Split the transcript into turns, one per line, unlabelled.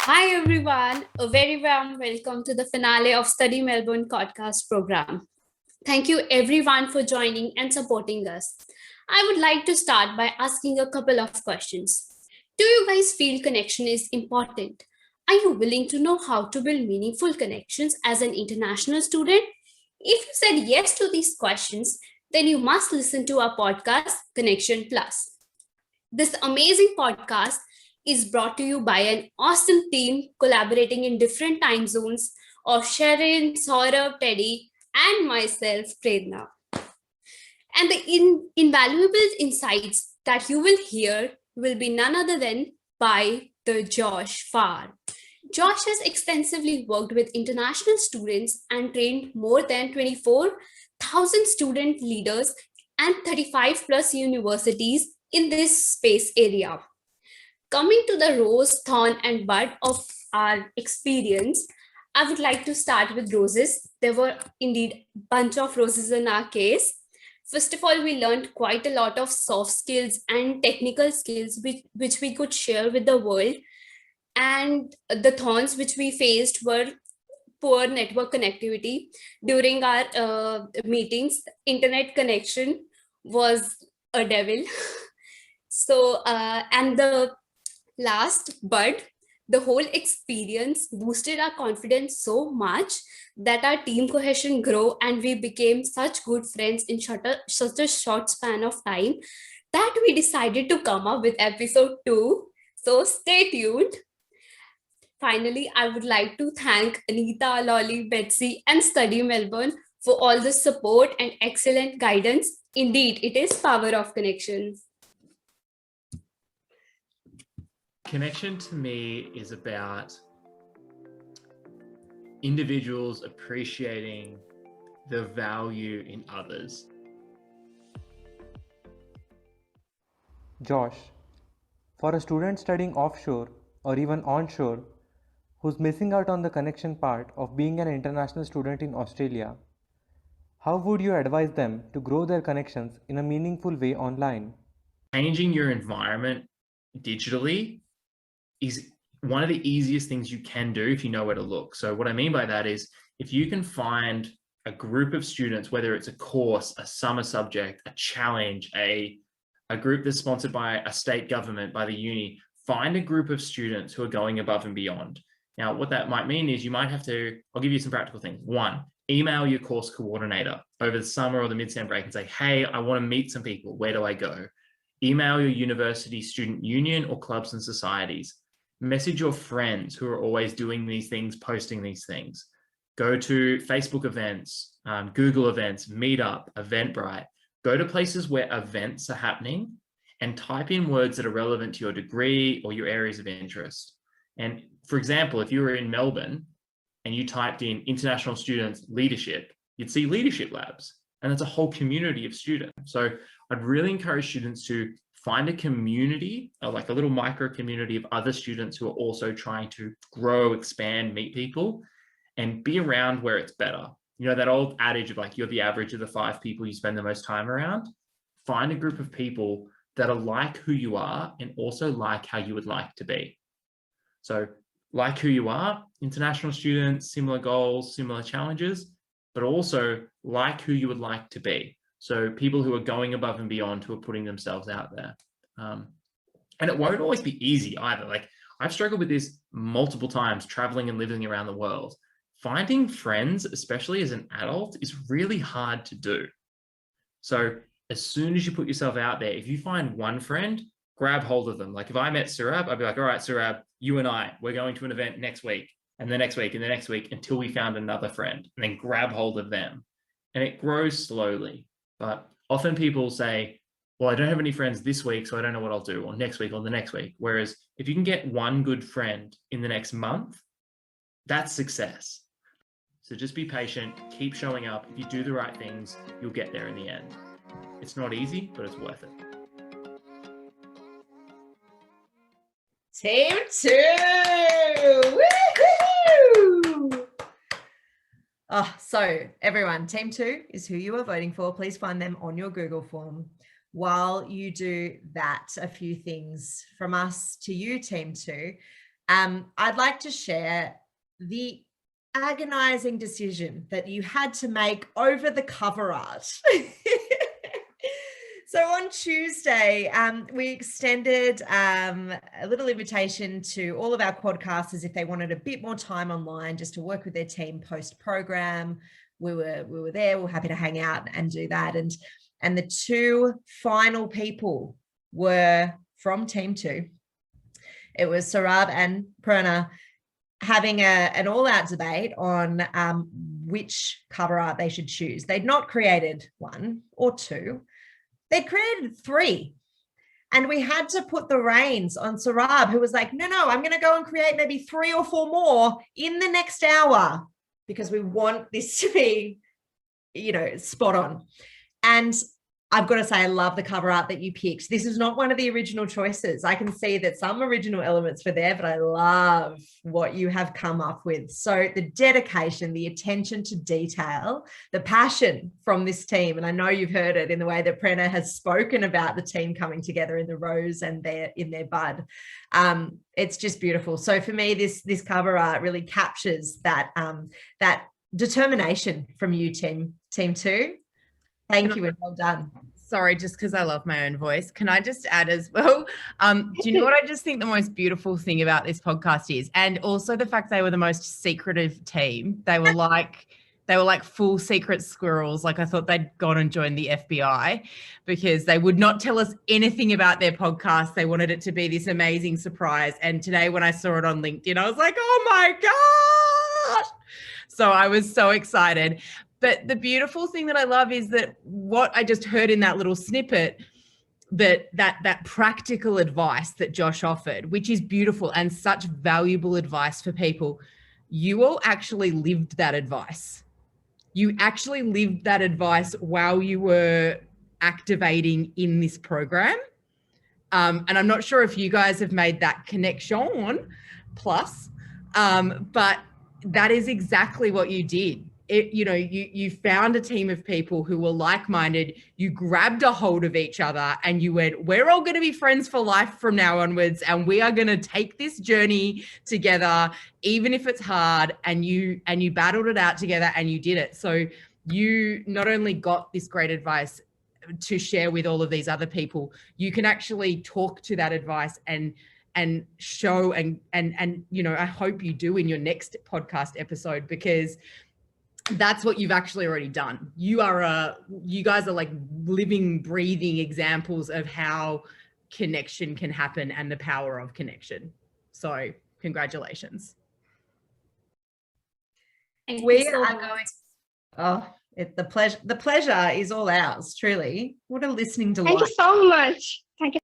Hi everyone, a very warm welcome to the finale of Study Melbourne podcast program. Thank you everyone for joining and supporting us. I would like to start by asking a couple of questions. Do you guys feel connection is important? Are you willing to know how to build meaningful connections as an international student? If you said yes to these questions, then you must listen to our podcast, Connection Plus. This amazing podcast is brought to you by an awesome team collaborating in different time zones of Sherin, Saurabh, Teddy, and myself, Prerna. And the invaluable insights that you will hear will be none other than by the Josh Farr. Josh has extensively worked with international students and trained more than 24,000 student leaders and 35 plus universities in this space area. Coming to the rose, thorn, and bud of our experience, I would like to start with roses. There were indeed a bunch of roses in our case. First of all, we learned quite a lot of soft skills and technical skills which we could share with the world. And the thorns which we faced were poor network connectivity. During our meetings, internet connection was a devil. And the last, but the whole experience boosted our confidence so much that our team cohesion grew and we became such good friends in such a short span of time that we decided to come up with episode 2. So stay tuned. Finally, I would like to thank Anita, Lolly, Betsy, and Study Melbourne for all the support and excellent guidance. Indeed, it is power of connections.
Connection to me is about individuals appreciating the value in others.
Josh, for a student studying offshore or even onshore who's missing out on the connection part of being an international student in Australia, how would you advise them to grow their connections in a meaningful way online?
Changing your environment digitally is one of the easiest things you can do if you know where to look. So what I mean by that is if you can find a group of students, whether it's a course, a summer subject, a challenge, a group that's sponsored by a state government, by the uni, find a group of students who are going above and beyond. Now, what that might mean is you might have to, I'll give you some practical things. One, email your course coordinator over the summer or the mid-sem break and say, hey, I want to meet some people. Where do I go? Email your university student union or clubs and societies. Message your friends who are always doing these things, posting these things. Go to Facebook events, Google events, Meetup, Eventbrite. Go to places where events are happening and type in words that are relevant to your degree or your areas of interest. And for example, if you were in Melbourne and you typed in international students leadership, you'd see leadership labs. And that's a whole community of students. So I'd really encourage students to find a community, like a little micro community of other students who are also trying to grow, expand, meet people, and be around where it's better. You know, that old adage of like, you're the average of the 5 people you spend the most time around. Find a group of people that are like who you are and also like how you would like to be. So like who you are, international students, similar goals, similar challenges, but also like who you would like to be. So people who are going above and beyond, who are putting themselves out there. And it won't always be easy either. Like I've struggled with this multiple times, traveling and living around the world. Finding friends, especially as an adult, is really hard to do. So as soon as you put yourself out there, if you find one friend, grab hold of them. Like if I met Saurabh, I'd be like, all right, Saurabh, you and I, we're going to an event next week and the next week and the next week until we found another friend, and then grab hold of them. And it grows slowly. But often people say, well, I don't have any friends this week, so I don't know what I'll do, or next week or the next week. Whereas if you can get one good friend in the next month, that's success. So just be patient, keep showing up. If you do the right things, you'll get there in the end. It's not easy, but it's worth it.
Team 2! Woo-hoo-hoo! Oh, so everyone, Team 2 is who you are voting for. Please find them on your Google form. While you do that, a few things from us to you, Team 2. I'd like to share the agonizing decision that you had to make over the cover art. So on Tuesday, we extended a little invitation to all of our quadcasters if they wanted a bit more time online just to work with their team post-program. We were there, we were happy to hang out and do that. And the two final people were from Team 2. It was Saurabh and Prerna having an all-out debate on which cover art they should choose. They'd not created one or two. They'd created 3. And we had to put the reins on Saurabh, who was like, no, I'm going to go and create maybe 3 or 4 more in the next hour because we want this to be, spot on. And I've got to say, I love the cover art that you picked. This is not one of the original choices. I can see that some original elements were there, but I love what you have come up with. So the dedication, the attention to detail, the passion from this team, and I know you've heard it in the way that Prerna has spoken about the team coming together in the rose and in their bud. It's just beautiful. So for me, this cover art really captures that determination from you, Team 2. Thank you and well done.
Sorry, just because I love my own voice. Can I just add as well? Do you know what I just think the most beautiful thing about this podcast is? And also the fact they were the most secretive team. They were like full secret squirrels. Like I thought they'd gone and joined the FBI because they would not tell us anything about their podcast. They wanted it to be this amazing surprise. And today when I saw it on LinkedIn, I was like, oh my gosh. So I was so excited. But the beautiful thing that I love is that what I just heard in that little snippet, that practical advice that Josh offered, which is beautiful and such valuable advice for people, you all actually lived that advice. You actually lived that advice while you were activating in this program. And I'm not sure if you guys have made that connection plus, but that is exactly what you did. You found a team of people who were like-minded. You grabbed a hold of each other and you went, we're all going to be friends for life from now onwards. And we are going to take this journey together, even if it's hard. And you battled it out together and you did it. So you not only got this great advice to share with all of these other people, you can actually talk to that advice and show and I hope you do in your next podcast episode, because that's what you've actually already done. You guys are like living, breathing examples of how connection can happen and the power of connection. So congratulations.
We are going. Oh, the pleasure is all ours, truly. What a listening delight.
Thank you so much. Thank you